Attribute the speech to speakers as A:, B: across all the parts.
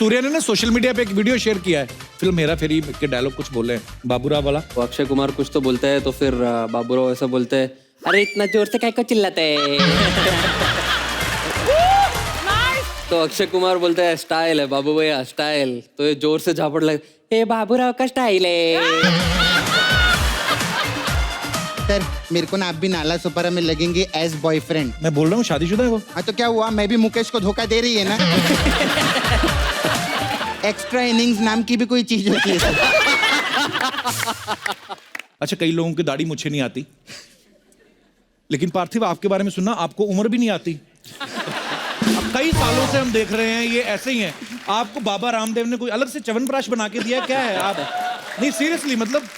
A: सूर्या ने ना social media पे एक वीडियो शेयर किया है फिल्म हेरा फेरी के डायलॉग कुछ बोले हैं बाबूराव वाला।
B: तो अक्षय कुमार कुछ तो बोलता है तो फिर बाबूराव ऐसा बोलते हैं, अरे इतना जोर से काय को चिल्लाते है। तो अक्षय कुमार बोलता है स्टाइल है बाबू भैया स्टाइल। तो ये जोर से झापड़ लगे, ये बाबूराव का स्टाइल है।
C: सर मेरे को ना आप भी नाला सुपारा में लगेंगे एज बॉयफ्रेंड।
A: मैं बोल रहा हूँ शादीशुदा है वो।
C: हाँ तो क्या हुआ, मैं भी मुकेश को धोखा दे रही है ना। एक्स्ट्रा इनिंग्स नाम की भी कोई चीज होती है सर।
A: अच्छा कई लोगों की दाढ़ी मुझे नहीं आती, लेकिन पार्थिव आपके बारे में सुनना आपको उम्र भी नहीं आती। अब कई सालों से हम देख रहे हैं ये ऐसे ही है। आपको बाबा रामदेव ने कोई अलग से च्यवनप्राश बना के दिया क्या है आप? नहीं सीरियसली मतलब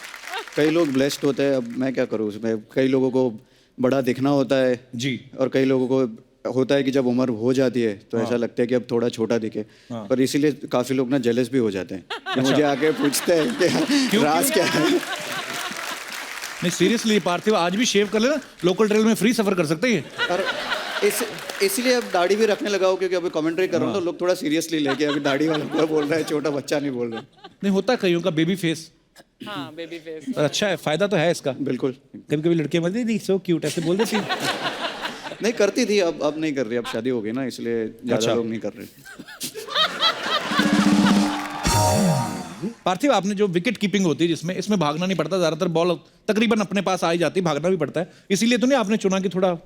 D: कई लोग ब्लेस्ड होते हैं, अब मैं क्या करूँ उसमें। कई लोगों को बड़ा दिखना होता है
A: जी,
D: और कई लोगों को होता है कि जब उम्र हो जाती है तो ऐसा लगता है कि अब थोड़ा छोटा दिखे। पर इसीलिए काफी लोग ना जेलस भी हो जाते हैं कि मुझे आके पूछते हैं कि राज क्या है।
A: नहीं सीरियसली पार्थिव आज भी शेव कर लेना, लोकल ट्रेन में फ्री सफर कर सकते हैं।
D: और इसीलिए अब दाढ़ी भी रखने लगा हूँ क्योंकि अभी कमेंट्री कर रहा हूँ तो लोग थोड़ा सीरियसली लेके अभी दाढ़ी वाला पूरा बोल रहा है, छोटा बच्चा नहीं बोल रहा।
A: नहीं होता कईयों का बेबी फेस।
E: हाँ बेबी फेस।
A: अच्छा है, फायदा तो है इसका।
D: बिल्कुल।
A: कभी कभी लड़के बोलती थी सो क्यूट ऐसे बोल देती।
D: नहीं करती थी, अब नहीं कर रही, अब शादी हो गई ना इसलिए ज्यादा लोग नहीं कर रहे।
A: पार्थिव आपने जो विकेट कीपिंग होती है जिसमें इसमें भागना नहीं पड़ता, ज्यादातर बॉल तकरीबन अपने पास आ ही जाती, भागना भी पड़ता है, इसीलिए तो नहीं आपने चुना कि थोड़ा।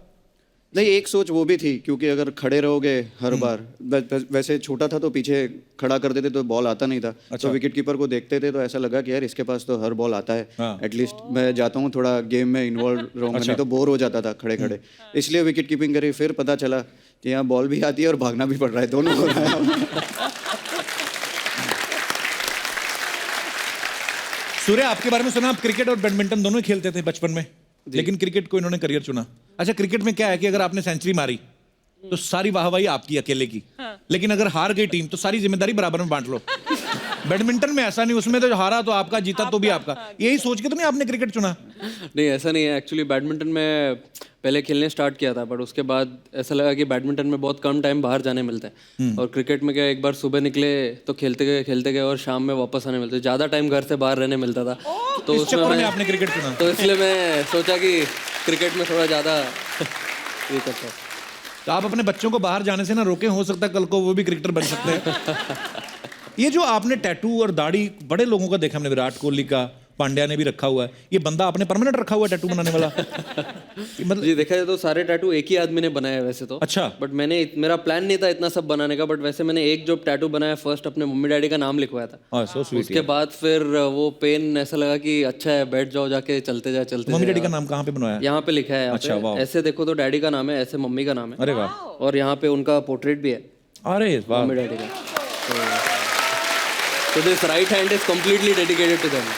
D: नहीं एक सोच वो भी थी क्योंकि अगर खड़े रहोगे हर बार, वैसे छोटा था तो पीछे खड़ा कर देते तो बॉल आता नहीं था। तो विकेट कीपर को देखते थे तो ऐसा लगा कि यार इसके पास तो हर बॉल आता है, एटलीस्ट मैं जाता हूँ थोड़ा गेम में इन्वॉल्व रहूंगा। नहीं तो बोर हो जाता था खड़े खड़े, इसलिए विकेट कीपिंग करी। फिर पता चला कि यहाँ बॉल भी आती है और भागना भी पड़ रहा है, दोनों हो रहा है।
A: सूर्य आपके बारे में सुना, आप क्रिकेट और बैडमिंटन दोनों ही खेलते थे बचपन में, लेकिन क्रिकेट को इन्होंने करियर चुना। अच्छा क्रिकेट में क्या है कि अगर आपने सेंचुरी मारी तो सारी वाहवाही आपकी अकेले की, लेकिन अगर हार गई टीम तो सारी जिम्मेदारी बराबर में बांट लो। बैडमिंटन में ऐसा नहीं, उसमें तो हारा तो आपका, जीता तो भी आपका। यही सोच के तो नहीं आपने क्रिकेट चुना?
B: नहीं ऐसा नहीं है। एक्चुअली बैडमिंटन में पहले खेलने स्टार्ट किया था, बट उसके बाद ऐसा लगा कि बैडमिंटन में बहुत कम टाइम बाहर जाने मिलता है, और क्रिकेट में क्या एक बार सुबह निकले तो खेलते गए और शाम में वापस आने मिलते, ज़्यादा टाइम घर से बाहर रहने मिलता था। तो
A: इस चक्कर में आपने क्रिकेट चुना?
B: तो इसलिए मैं सोचा कि क्रिकेट में थोड़ा ज़्यादा ये करता हूँ।
A: तो आप अपने बच्चों को बाहर जाने से ना रोके, हो सकता है कल को वो भी क्रिकेटर बन सकते हैं। ये जो आपने टैटू और दाढ़ी बड़े लोगों का देखा हमने, विराट कोहली का, पांड्या ने भी रखा हुआ है, ये बंदा आपने परमानेंट रखा हुआ है टैटू बनाने वाला? मतलब
B: जी देखा जाए तो सारे टैटू एक ही आदमी ने बनाया है वैसे तो।
A: अच्छा।
B: बट मेरा प्लान नहीं था इतना सब बनाने का, बट वैसे मैंने एक जो टैटू बनाया फर्स्ट अपने मम्मी डैडी का नाम लिखवाया था।
A: So sweet.
B: उसके बाद फिर वो पेन ऐसा लगा कि अच्छा है बैठ जाओ जाके, चलते जा।
A: मम्मी डैडी का नाम कहाँ पे बनवाया?
B: यहाँ पे लिखा है।
A: अच्छा, वाह।
B: ऐसे देखो तो डैडी का नाम है, ऐसे मम्मी का नाम है।
A: अरे वाह।
B: और यहाँ पे उनका पोर्ट्रेट भी है।
A: अरे वाह।
B: मम्मी डैडी का। तो this right hand is completely dedicated to them.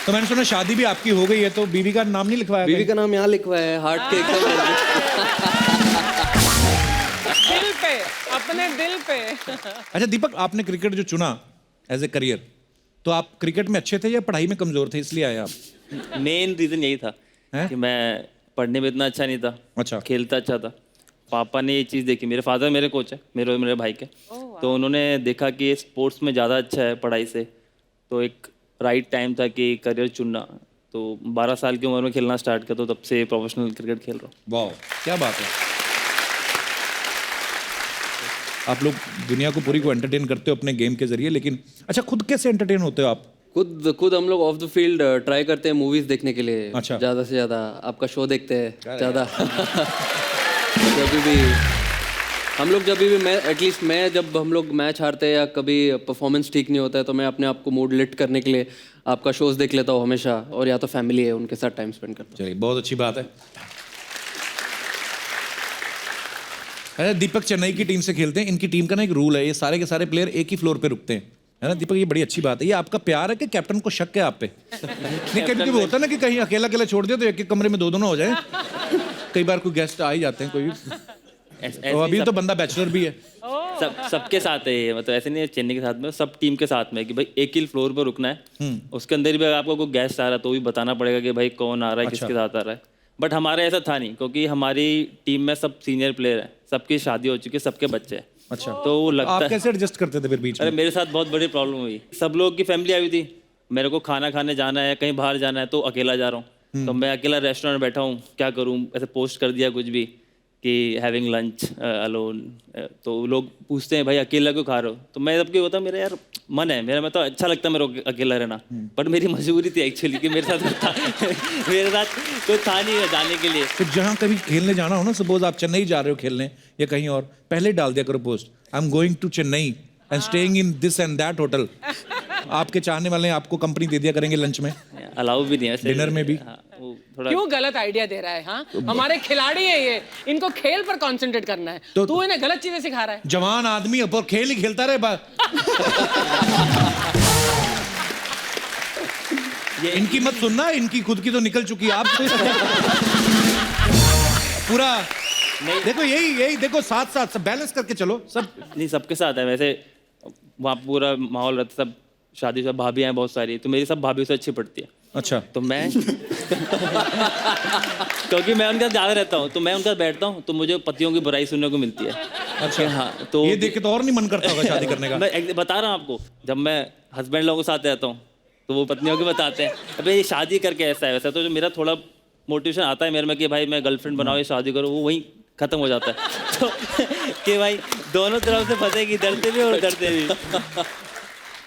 A: तो मैंने सुना शादी भी आपकी हो गई है, तो बीवी का नाम नहीं लिखवाया?
B: बीवी का नाम यहाँ लिखवाया है हार्ट के एकदम।
E: दिल पे, अपने दिल पे।
A: अच्छा दीपक, आपने क्रिकेट जो चुना एज ए करियर, तो आप क्रिकेट में अच्छे थे या पढ़ाई में कमजोर थे इसलिए आए आप?
F: मेन रीजन यही था कि मैं पढ़ने में इतना अच्छा नहीं था।
A: अच्छा।
F: खेलता अच्छा था। पापा ने ये चीज़ देखी, मेरे फादर मेरे कोच है, मेरे भाई के, तो उन्होंने देखा कि ये स्पोर्ट्स में ज़्यादा अच्छा है पढ़ाई से, तो एक राइट टाइम था कि करियर चुनना। तो 12 साल की उम्र में खेलना स्टार्ट किया, तो तब से प्रोफेशनल क्रिकेट खेल रहा हूँ।
A: वाह क्या बात है। आप लोग दुनिया को पूरी को एंटरटेन करते हो अपने गेम के जरिए, लेकिन अच्छा खुद कैसे एंटरटेन होते हो आप?
B: खुद हम लोग ऑफ द फील्ड ट्राई करते हैं मूवीज देखने के लिए।
A: अच्छा।
B: ज़्यादा से ज़्यादा आपका शो देखते हैं ज़्यादा। जब भी एटलीस्ट मैं जब हम लोग मैच हारते हैं या कभी परफॉर्मेंस ठीक नहीं होता है तो मैं अपने आप को मूड लिफ्ट करने के लिए आपका शोज देख लेता हूँ हमेशा, और या तो फैमिली है उनके साथ टाइम स्पेंड करता हूँ।
A: चलिए बहुत अच्छी बात है। अरे दीपक चेन्नई की टीम से खेलते हैं, इनकी टीम का ना एक रूल है, ये सारे के सारे प्लेयर एक ही फ्लोर पे रुकते हैं, है ना दीपक? ये बड़ी अच्छी बात है। ये आपका प्यार है कि कैप्टन को शक है आप पे? नहीं कभी कभी होता है ना कि कहीं अकेला अकेला छोड़ दिया तो एक एक कमरे में दो दोनों हो जाए। कई बार कोई गेस्ट आ ही जाते हैं कोई भी, और अभी तो बंदा बैचलर भी है।
F: सबके साथ है ये, मतलब ऐसे नहीं है चेन्नई के साथ में, सब टीम के साथ में कि भाई एक ही फ्लोर पर रुकना है। उसके अंदर भी अगर आपको कोई गेस्ट आ रहा है तो भी बताना पड़ेगा कि भाई कौन आ रहा है, किसके साथ आ रहा है। बट हमारे ऐसा था नहीं, क्योंकि हमारी टीम में सब सीनियर प्लेयर हैं, सबकी शादी हो चुकी है, सबके बच्चे हैं,
A: अच्छा,
F: तो वो
A: आप
F: लगता है।
A: कैसे एडजस्ट करते थे फिर बीच
F: अरे
A: में?
F: मेरे साथ बहुत बड़ी प्रॉब्लम हुई। सब लोग की फैमिली आई हुई थी, मेरे को खाना खाने जाना है, कहीं बाहर जाना है, तो अकेला जा रहा हूँ। तो मैं अकेला रेस्टोरेंट में बैठा हूँ, क्या करूँ, ऐसे पोस्ट कर दिया कुछ भी कि हैविंग लंच अलोन। तो लोग पूछते हैं भाई अकेला क्यों खा रहे हो, तो मैं सबको होता मेरा यार मन है मेरा, मैं तो अच्छा लगता है मेरे को अकेला रहना, बट मेरी मजबूरी थी एक्चुअली कि मेरे साथ था मेरे साथ कोई था नहीं जाने के लिए।
A: तो जहाँ कभी खेलने जाना हो ना, सपोज आप चेन्नई जा रहे हो खेलने या कहीं और, पहले डाल दिया करो post, I am going to Chennai and staying in this and that hotel. आपके चाहने वाले आपको कंपनी दे दिया करेंगे लंच में,
F: अलाउ भी नहीं है ऐसे।
A: डिनर में भी।
F: हाँ, वो थोड़ा
E: क्यों गलत आइडिया दे रहा है? हाँ, हमारे खिलाड़ी है ये, इनको खेल पर कंसंट्रेट करना है,
A: तो-
E: तू इन्हें गलत चीजें सिखा रहा है।
A: जवान आदमी ऊपर खेल ही खेलता रहे ये इनकी मत सुनना, इनकी खुद की तो निकल चुकी है, आप पूरा
F: नहीं।
A: देखो यही देखो, साथ साथ सब बैलेंस करके चलो सब।
F: नहीं सबके साथ है वैसे, वहाँ पूरा माहौल रहता, सब शादी सब भाभियाँ हैं बहुत सारी, तो मेरी सब भाभी से अच्छी पड़ती है।
A: अच्छा,
F: तो मैं क्योंकि मैं उनके साथ ज़्यादा रहता हूँ, तो मैं उनके साथ बैठता हूँ तो मुझे पतियों की बुराई सुनने को मिलती है।
A: अच्छा,
F: हाँ, तो
A: ये देख के तो और नहीं मन करता होगा शादी करने का।
F: मैं बता रहा हूँ आपको, जब मैं हस्बैंड लोगों के साथ रहता हूँ तो वो पत्नियों को बताते हैं अबे ये शादी करके ऐसा है वैसा, तो जो मेरा थोड़ा मोटिवेशन आता है मेरे में कि भाई मैं गर्लफ्रेंड बनाओ या शादी करो, वो वहीं खत्म हो जाता है तो कि भाई दोनों तरफ से फंसेगी, डरते भी और डरते भी।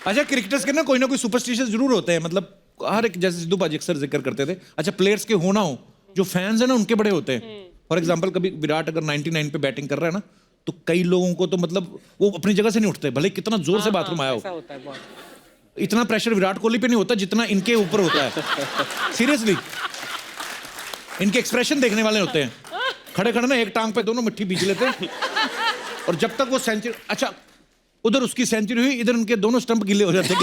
A: अच्छा, क्रिकेटर्स के ना कोई सुपरस्टिशियस जरूर होते हैं, मतलब हर एक, जैसे सिद्धू पाजी अक्सर जिक्र करते थे। अच्छा, प्लेयर्स के हो ना हो, जो फैंस है ना उनके बड़े होते हैं। फॉर एग्जांपल कभी विराट अगर 99 पे बैटिंग कर रहा है ना, तो कई लोगों को तो मतलब वो अपनी जगह से नहीं उठते, भले कितना जोर से बाथरूम आया
E: ऐसा
A: हो।
E: होता है बहुत।
A: इतना प्रेशर विराट कोहली पे नहीं होता जितना इनके ऊपर होता है। सीरियसली, इनके एक्सप्रेशन देखने वाले होते हैं। खड़े खड़े ना एक टांग पे दोनों मिट्टी बीच लेते हैं, और जब तक वो सेंचुरी, अच्छा उधर उसकी सेंचुरी हुई, इधर उनके दोनों स्टंप गिले हो जाते हैं।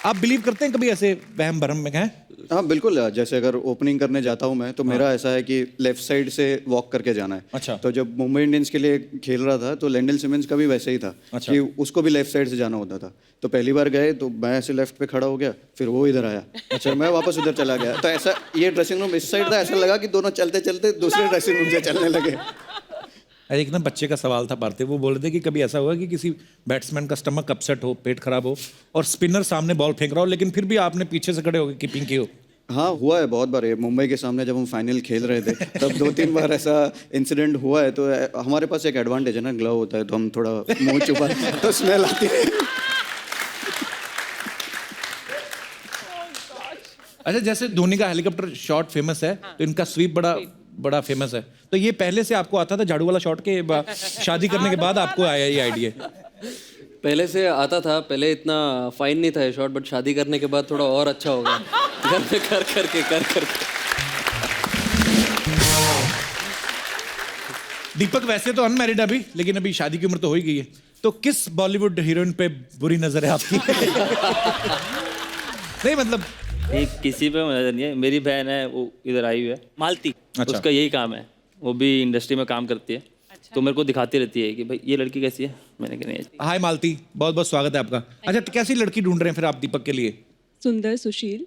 A: आप बिलीव करते हैं कभी ऐसे वहम भरम में हैं?
D: हाँ बिल्कुल, जैसे अगर ओपनिंग करने जाता हूँ मैं, तो मेरा ऐसा है कि लेफ्ट साइड से वॉक करके जाना है।
A: अच्छा।
D: तो जब मुंबई इंडियंस के लिए खेल रहा था तो लेंडल सिमंस का भी वैसे ही था।
A: अच्छा।
D: कि उसको भी लेफ्ट साइड से जाना होता था। तो पहली बार गए तो मैं ऐसे लेफ्ट पे खड़ा हो गया, फिर वो इधर आया, अच्छा मैं वापस उधर चला गया। तो ऐसा, ये ड्रेसिंग रूम इस साइड था, ऐसा लगा कि दोनों चलते चलते दूसरे ड्रेसिंग रूम से चलने लगे।
A: एक ना बच्चे का सवाल था पार्थिव, वो बोल रहे थे कि कभी ऐसा हुआ कि किसी बैट्समैन का स्टमक अपसेट हो, पेट खराब हो, और स्पिनर सामने बॉल फेंक रहा हो, लेकिन फिर भी आपने पीछे से खड़े होकर कीपिंग की हो?
D: हाँ हुआ है बहुत बार। ये मुंबई के सामने जब हम फाइनल खेल रहे थे तब 2-3 बार ऐसा इंसिडेंट हुआ है। तो हमारे पास एक एडवांटेज है ना, ग्लव होता है, तो हम थोड़ा मुंह छुपा तो स्मेल आती है।
A: अच्छा, जैसे धोनी का हेलीकॉप्टर शॉट फेमस है, तो इनका स्वीप बड़ा फेमस है। तो ये पहले से आपको आता था झाड़ू वाला शॉट के शादी करने के बाद आपको आया ये आइडिया?
B: पहले से आता था, पहले इतना फाइन नहीं था ये शॉट, बट शादी करने के बाद थोड़ा और अच्छा होगा। घर में कर करके
A: दीपक वैसे तो अनमैरिड अभी, लेकिन अभी शादी की उम्र तो हो ही गई है। तो किस बॉलीवुड हीरोइन पे बुरी नजर है आपकी? नहीं मतलब
F: ये किसी पे नजर नहीं है। मेरी बहन है, वो इधर आई हुई है, मालती।
A: अच्छा।
F: उसका यही काम है, वो भी इंडस्ट्री में काम करती है। तो मेरे को दिखाती रहती है कि भाई ये लड़की कैसी है, मैंने कहा नहीं।
A: हाय मालती, बहुत बहुत स्वागत है आपका। अच्छा, तो कैसी लड़की ढूंढ रहे हैं फिर आप दीपक के लिए?
G: सुंदर, सुशील।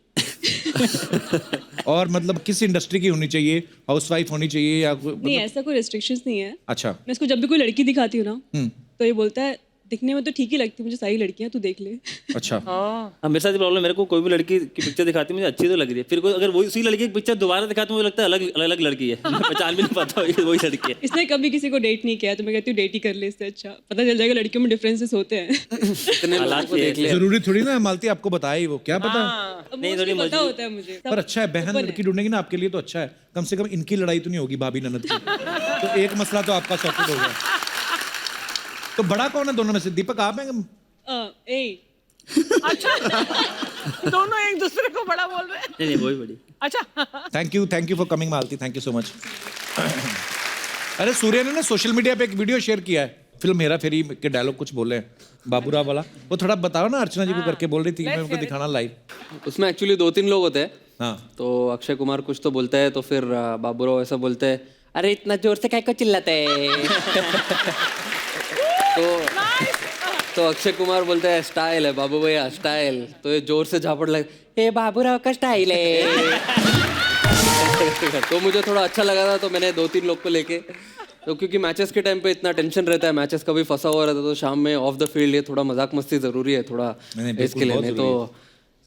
A: और मतलब किस इंडस्ट्री की होनी चाहिए? हाउसवाइफ होनी चाहिए या
G: नहीं, ऐसा कोई रेस्ट्रिक्शंस नहीं है।
A: अच्छा।
G: मैं इसको जब भी कोई लड़की दिखाती हूँ ना, तो ये बोलता है दिखने में तो ठीक ही लगती है मुझे, सारी लड़कियां तू देख ले।
A: अच्छा,
F: हाँ, मेरे साथ प्रॉब्लम, मेरे को कोई भी लड़की की पिक्चर दिखाती है मुझे अच्छी तो लग रही है, फिर कोई अगर वही उसी लड़की की पिक्चर दोबारा दिखाती है मुझे लगता है अलग अलग लड़की है। मैं पहचान भी नहीं पाता वही लड़की है।
G: इसने कभी किसी को डेट नहीं किया, तो मैं कहती हूँ डेट ही कर ले, इससे अच्छा पता चल जाएगा लड़कियों में डिफरेंसेस होते हैं।
B: इतने लोगों को देख लिया।
A: जरूरी थोड़ी ना मालती आपको बताए ही, वो क्या पता।
F: नहीं, थोड़ी
G: पता होता है मुझे।
A: पर अच्छा है, बहन लड़की ढूंढेगी ना आपके लिए तो अच्छा है, कम से कम इनकी लड़ाई तो नहीं होगी भाभी ननद की। तो एक मसला तो आपका सॉर्टेड हो गया। तो बड़ा कौन है दोनों में से, दीपक आप हैं?
E: अच्छा, दोनों एक दूसरे को बड़ा बोल रहे हैं।
F: नहीं वही बड़ी।
E: अच्छा,
A: thank you for coming Malti, thank you so much. अरे सूर्य ने ना सोशल मीडिया पे एक वीडियो शेयर किया है, फिल्म हेरा फेरी के डायलॉग कुछ बोले हैं बाबूराव वाला, वो थोड़ा बताओ ना। अर्चना जी को करके बोल रही थी, मैं उनको दिखाना लाइव।
B: उसमें एक्चुअली 2-3 लोग होते हैं।
A: हाँ,
B: तो अक्षय कुमार कुछ तो बोलता है, तो फिर बाबूराव ऐसा बोलते हैं, अरे इतना जोर से काय को चिल्लाते है। तो अक्षय कुमार बोलता है स्टाइल है बाबू भैया, स्टाइल। तो ये जोर से झापड़ लगे, ए बाबूराव का स्टाइल है। तो मुझे थोड़ा अच्छा लगा था, तो मैंने 2-3 लोग को लेके, तो क्योंकि मैचेस के टाइम पे इतना टेंशन रहता है, मैचेस कभी फंसा हुआ रहता है, तो शाम में ऑफ द फील्ड ये थोड़ा मजाक मस्ती जरूरी है थोड़ा इसके लिए, नहीं तो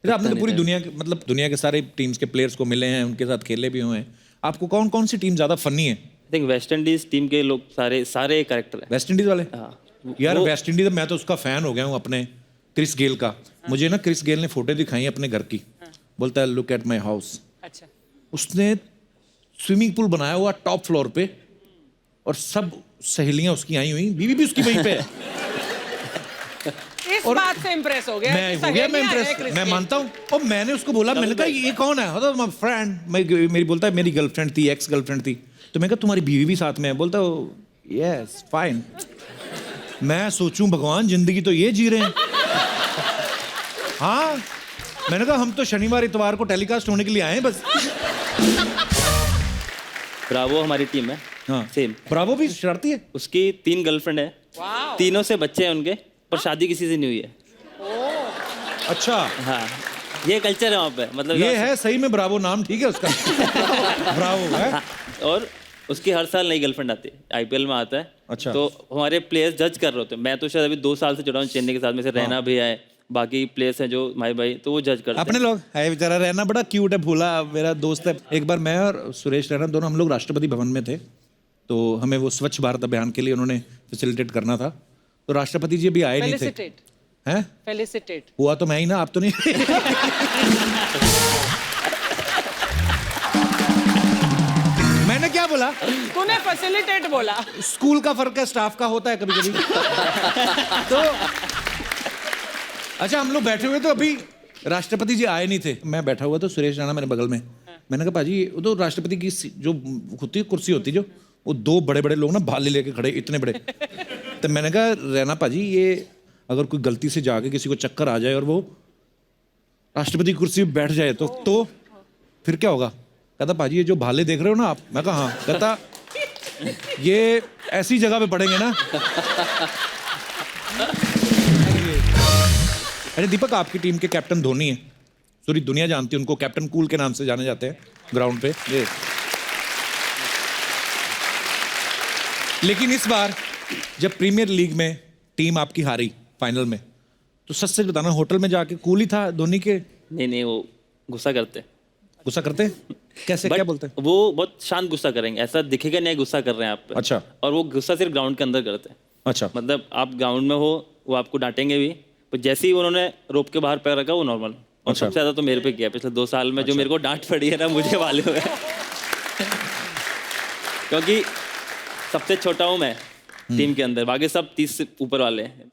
A: फिर आपने तो पूरी दुनिया के मतलब दुनिया के सारे टीम्स के प्लेयर्स को मिले हैं, उनके साथ खेले भी हुए हैं। आपको कौन कौन सी टीम ज़्यादा फनी है?
F: I think West Indies team के लोग सारे कैरेक्टर है।
A: वेस्ट इंडीज वाले?
F: हाँ
A: यार वेस्ट इंडीज मैं तो उसका फैन हो गया हूँ अपने क्रिस गेल का। मुझे ना क्रिस गेल ने फोटो दिखाई अपने घर की, बोलता है लुक एट माई हाउस।
E: अच्छा,
A: उसने स्विमिंग पूल बनाया हुआ टॉप फ्लोर पे और सब सहेलियां उसकी आई हुई, बीवी भी उसकी वहीं पे है।
E: इस बात से इम्प्रेस हो गया
A: मैं
E: कि
A: हो गया, मैं
E: सहेलियां हैं
A: इम्प्रेस,
E: क्रिस
A: मैं
E: गेल।
A: मानता हूँ। और मैंने उसको बोला, मैंने कहा ये कौन है? तो माय फ्रेंड, मेरी बोलता है मेरी गर्लफ्रेंड थी, एक्स गर्लफ्रेंड थी। तो मैं कहा तुम्हारी बीवी भी साथ में है? बोलता यस फाइन। मैं सोचूं भगवान जिंदगी तो ये जी रहे हैं। हाँ, मैंने कहा हम तो शनिवार इतवार को टेलीकास्ट होने के लिए आए हैं बस।
F: ब्रावो हमारी टीम है।
A: हाँ
F: सेम।
A: ब्रावो भी शरारती है।
F: उसकी 3 गर्लफ्रेंड है, तीनों से बच्चे हैं उनके, पर शादी किसी से नहीं हुई है।
A: अच्छा,
F: हाँ, ये कल्चर है वहाँ पे, मतलब
A: ये है सही में ब्रावो नाम, ठीक है उसका। ब्रावो है।
F: हाँ, और उसकी हर साल नई गर्लफ्रेंड आती है, आईपीएल में आता है।
A: अच्छा।
F: तो हमारे प्लेयर्स जज कर रहे होते हैं। मैं तो शायद अभी 2 साल से जुड़ा हूँ चेन्नई के साथ, में से रहना भी है, बाकी प्लेयर्स हैं जो भाई, तो वो जज करते
A: अपने
F: हैं।
A: लोग है बेचारा, रहना बड़ा क्यूट है, भूला मेरा दोस्त है। एक बार मैं और सुरेश रैना दोनों हम लोग राष्ट्रपति भवन में थे, तो हमें वो स्वच्छ भारत अभियान के लिए उन्होंने फैसिलिटेट करना था। तो राष्ट्रपति जी अभी आए नहीं थे।
E: फेलिसिटेट,
A: हैं?
E: फेलिसिटेट।
A: हुआ तो मैं ही ना, आप तो नहीं। मैंने क्या बोला?
E: तूने फैसिलिटेट बोला।
A: स्कूल का फर्क है, स्टाफ का होता है कभी कभी। तो अच्छा, हम लोग बैठे हुए तो अभी राष्ट्रपति जी आए नहीं थे। मैं बैठा हुआ तो सुरेश राणा मेरे बगल में। मैंने कहा पाजी वो तो राष्ट्रपति की जो होती है कुर्सी होती जो, वो 2 बड़े बड़े लोग ना भाले लेके खड़े, इतने बड़े। तो मैंने कहा रैना पाजी ये अगर कोई गलती से जाके किसी को चक्कर आ जाए और वो राष्ट्रपति की कुर्सी पे बैठ जाए तो फिर क्या होगा? कहता पाजी ये जो भाले देख रहे हो ना आप। मैं कहा हाँ। कहता ये ऐसी जगह पे पड़ेंगे ना। अरे दीपक, आपकी टीम के कैप्टन धोनी है, पूरी दुनिया जानती है उनको, कैप्टन कूल के नाम से जाने जाते हैं ग्राउंड पे। ये लेकिन इस बार जब प्रीमियर लीग में टीम आपकी हारी फाइनल में, तो सच सच बताना होटल में जाके कूल ही था धोनी के?
F: नहीं, वो गुस्सा करते हैं।
A: गुस्सा करते हैं? कैसे, क्या बोलते हैं?
F: वो बहुत शांत गुस्सा करेंगे, ऐसा दिखेगा नहीं गुस्सा कर रहे हैं आप पे।
A: अच्छा।
F: और वो गुस्सा सिर्फ ग्राउंड के अंदर करते हैं।
A: अच्छा।
F: मतलब आप ग्राउंड में हो, वो आपको डांटेंगे भी, पर जैसे ही उन्होंने रोप के बाहर पैर रखा वो नॉर्मल। और सबसे ज्यादा तो मेरे पे किया पिछले 2 साल में। जो मेरे को डांट पड़ी है ना, मुझे वाले हुए। क्योंकि सबसे छोटा हूँ मैं टीम के अंदर, बाकी सब 30 से ऊपर वाले हैं,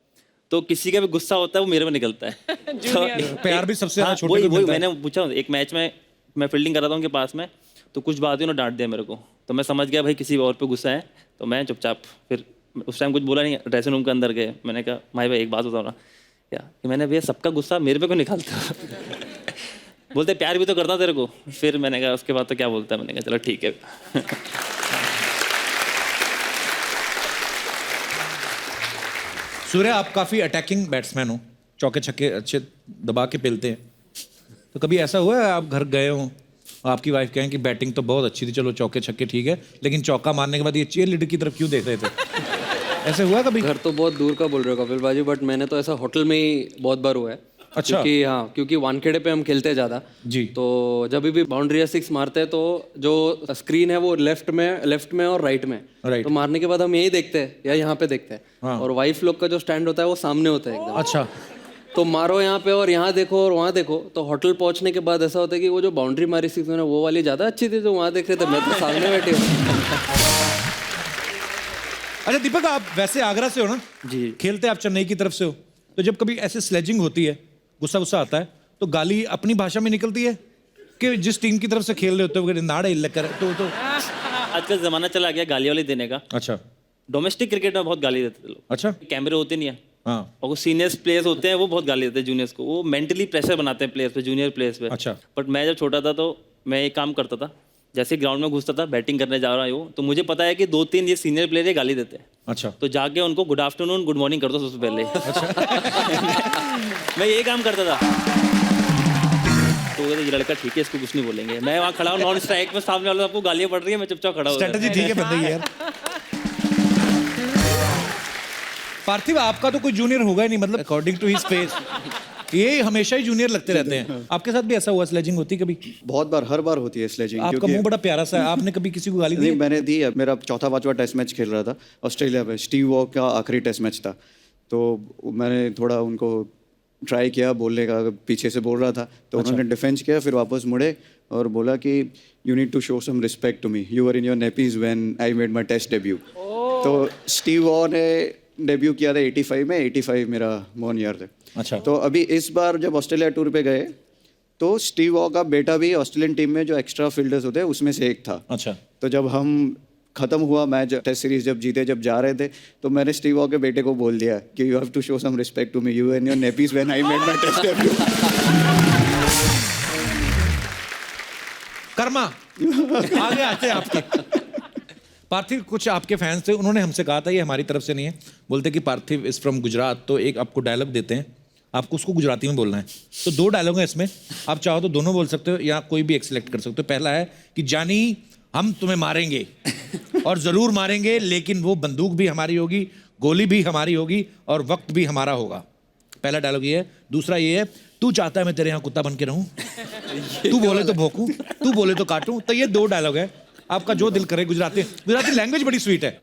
F: तो किसी का भी गुस्सा होता है वो मेरे में निकलता है। तो
A: प्यार भी सबसे
F: हाँ,
A: ज्यादा छोटे
F: वही
A: को मिलता है।
F: मैंने पूछा, एक मैच में मैं फील्डिंग कर रहा था उनके पास में, तो कुछ बात ही उन्होंने डांट दिया मेरे को, तो मैं समझ गया भाई किसी और पे गुस्सा है। तो मैं चुपचाप, फिर उस टाइम कुछ बोला नहीं, ड्रेसिंग रूम के अंदर गए। मैंने कहा भाई एक बात बताओ ना, क्या कि मैंने भैया सबका गुस्सा मेरे पे क्यों निकालता? बोलते प्यार भी तो करता तेरे को। फिर मैंने कहा उसके बाद तो क्या बोलता है, मैंने कहा चलो ठीक है।
A: सूर्य, आप काफी अटैकिंग बैट्समैन हो, चौके छक्के अच्छे दबा के पेलते हैं। तो कभी ऐसा हुआ है आप घर गए हो, आपकी वाइफ कहें कि बैटिंग तो बहुत अच्छी थी, चलो चौके छक्के ठीक है, लेकिन चौका मारने के बाद ये चीयर लीडर की तरफ क्यों देख रहे थे? ऐसे हुआ कभी?
B: घर तो बहुत दूर का बोल रहे हो कपिल बाजी, बट मैंने तो ऐसा होटल में ही बहुत बार हुआ है।
A: अच्छा।
B: क्योंकि वानखेड़े पे हम खेलते हैं ज़्यादा
A: जी।
B: तो जब भी बाउंड्री या 6 मारते हैं तो जो स्क्रीन है वो लेफ्ट में और राइट में।
A: राइट।
B: तो मारने के बाद हम यही देखते हैं या यहाँ पे देखते हैं।
A: हाँ।
B: और वाइफ लोग का जो स्टैंड होता है वो सामने होता है एकदम।
A: अच्छा।
B: तो मारो यहाँ पे और यहाँ देखो और वहाँ देखो। तो होटल पहुँचने के बाद ऐसा होता है कि वो जो बाउंड्री मारी 6 मैंने वो वाली ज़्यादा अच्छी थी, जो वहाँ देख रहे थे, मैं तो सामने बैठी हूँ।
A: अच्छा दीपक, आप वैसे आगरा से हो ना?
F: जी।
A: खेलते आप चेन्नई की तरफ से हो, तो जब कभी ऐसे स्लेजिंग होती है, गुस्सा आता है, तो गाली अपनी भाषा में निकलती है कि जिस टीम की तरफ से खेल रहे होते हो नाड़े लेकर तो
F: आजकल जमाना चला गया गाली वाली देने का।
A: अच्छा।
F: डोमेस्टिक क्रिकेट में बहुत गाली देते थे लोग।
A: अच्छा।
F: कैमरे होते नहीं है,
A: हाँ।
F: और वो सीनियर्स प्लेयर्स होते हैं वो बहुत गाली देते हैं जूनियर्स को, वो मेंटली प्रेशर बनाते हैं प्लेयर्स पे, जूनियर प्लेयर्स पे।
A: अच्छा।
F: बट मैं जब छोटा था तो मैं एक काम करता था, जैसे ग्राउंड में घुसता था, बैटिंग करने जा रहा हूँ, तो मुझे पता है कि 2-3 ये सीनियर प्लेयर ये गाली देते हैं।
A: अच्छा।
F: तो जाके उनको गुड आफ्टरनून गुड मॉर्निंग कर दो सबसे पहले। मैं ये काम करता था। तो हो गया, तो ये लड़का ठीक है, इसको कुछ नहीं बोलेंगे। मैं वहाँ खड़ा हूँ नॉन स्ट्राइक में, सामने वाले आपको गालियाँ पड़ रही है, मैं चुपचाप खड़ा हूँ।
A: स्ट्रेटजी ठीक है बंदे की यार। पार्थिव, आपका तो कोई जूनियर होगा ही नहीं, मतलब अकॉर्डिंग टू हिज फेस ये हमेशा ही जूनियर लगते रहते हैं। आपके साथ भी ऐसा हुआ, स्लेजिंग होती कभी?
D: बहुत बार, हर बार होती है स्लेजिंग।
A: आपका मुंह बड़ा प्यारा सा है, आपने कभी किसी को गाली दी?
D: नहीं, मैंने दी है। मेरा चौथा पांचवा टेस्ट मैच खेल रहा था ऑस्ट्रेलिया में, स्टीव वॉ का आखिरी टेस्ट मैच था, तो मैंने थोड़ा उनको ट्राई किया बोलने का, पीछे से बोल रहा था तो उन्होंने डिफेंस किया, फिर वापस मुड़े और बोला कि you need to show some respect to me, you are in your nappies when I made my test debut. तो स्टीव वॉ ने डेब्यू किया था 85 में, 85 मेरा बोर्न ईयर थे।
A: अच्छा।
D: तो अभी इस बार जब ऑस्ट्रेलिया टूर पे गए तो स्टीव वॉ का बेटा भी ऑस्ट्रेलियन टीम में जो एक्स्ट्रा फील्डर्स होते हैं उसमें से एक था।
A: अच्छा।
D: तो जब हम खत्म हुआ मैच, टेस्ट सीरीज जब जीते, जब जा रहे थे, तो मैंने स्टीव वॉ के बेटे को बोल दिया कि you have to show some respect to me, you and your nappies when I made my test debut.
A: कर्मा आगे आते हैं आपके। पार्थिव, कुछ आपके फैंस थे, उन्होंने हमसे कहा था, ये हमारी तरफ से नहीं है, बोलते कि पार्थिव इज फ्रॉम गुजरात, तो एक आपको डायलॉग देते हैं, आपको उसको गुजराती में बोलना है। तो 2 डायलॉग हैं इसमें, आप चाहो तो दोनों बोल सकते हो या कोई भी एक सिलेक्ट कर सकते हो। पहला है कि जानी हम तुम्हें मारेंगे और ज़रूर मारेंगे, लेकिन वो बंदूक भी हमारी होगी, गोली भी हमारी होगी और वक्त भी हमारा होगा। पहला डायलॉग ये है। दूसरा ये है, तू चाहता है मैं तेरे यहाँ कुत्ता बन के रहूं, तू बोले तो भौंकूं, तू बोले तो काटूं। तो ये 2 डायलॉग है, आपका जो दिल करे। गुजराती लैंग्वेज बड़ी स्वीट है।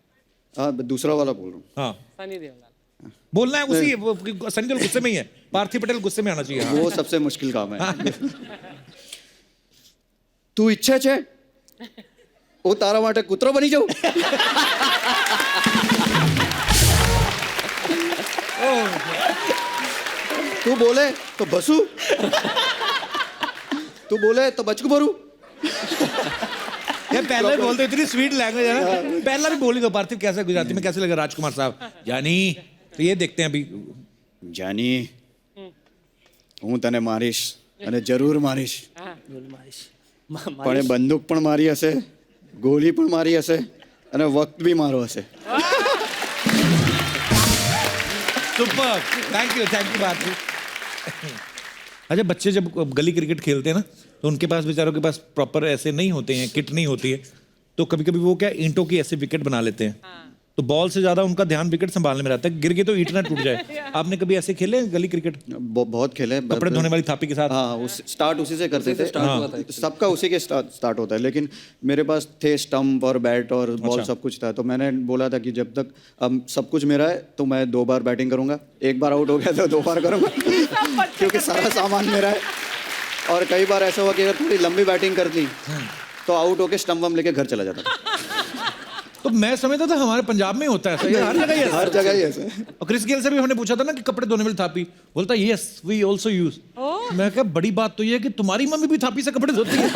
D: हाँ, दूसरा वाला बोल रहा हूँ।
A: हाँ,
E: सनी देओल
A: बोलना है उसी, सनी देओल गुस्से में ही है, पार्थिव पटेल गुस्से में आना चाहिए। हाँ।
D: वो सबसे मुश्किल काम है। तू इच्छा छे ओ तारा माटे कुतरो बनी जाऊ। तू बोले तो बसू, तू बोले तो बचकू भरू।
A: यार पहला भी बोलते, इतनी स्वीट लैंग्वेज है ना, पहला भी बोली दो। पार्थिव कैसा गुजराती में कैसे लगा राजकुमार साहब? यानी तो ये देखते हैं अभी।
D: जानी હું તને મારીશ અને જરૂર મારીશ, પણ એ બંદૂક પણ મારી હશે, ગોળી પણ મારી હશે અને વખત બી મારો હશે।
A: सुपर, थैंक यू पार्थिव। अच्छा, बच्चे जब गली क्रिकेट खेलते हैं ना, तो उनके पास बेचारों के पास प्रॉपर ऐसे नहीं होते हैं, किट नहीं होती है, तो कभी कभी वो क्या ईंटों की ऐसे विकेट बना लेते हैं। तो बॉल से ज्यादा उनका ध्यान विकेट संभालने में रहता है, गिर गए तो ईंट ना टूट जाए। आपने कभी ऐसे खेले गली क्रिकेट?
D: बहुत खेले,
A: कपड़े धोने वाली थापी के साथ।
D: हाँ, स्टार्ट उसी से करते थे। सबका उसी के स्टार्ट होता है, लेकिन मेरे पास थे स्टंप और बैट और बॉल, सब कुछ था। तो मैंने बोला था कि जब तक अब सब कुछ मेरा है तो मैं 2 बार बैटिंग करूंगा, 1 बार आउट हो गया तो 2 बार करूंगा, क्योंकि सारा सामान मेरा है। और कई बार ऐसा हुआ कि अगर थोड़ी लंबी बैटिंग कर दी तो आउट होके स्टंप वम लेके घर चला जाता था।
A: तो मैं समझता था हमारे पंजाब में होता है ऐसा, ये हर जगह ही ऐसा।
D: हर जगह ही ऐसा है।
A: और क्रिस गेल से भी हमने पूछा था ना कि कपड़े धोने वाली थापी, बोलता यस वी आल्सो यूज। मैं कहा बड़ी बात तो ये है कि तुम्हारी मम्मी भी थापी से कपड़े धोती है।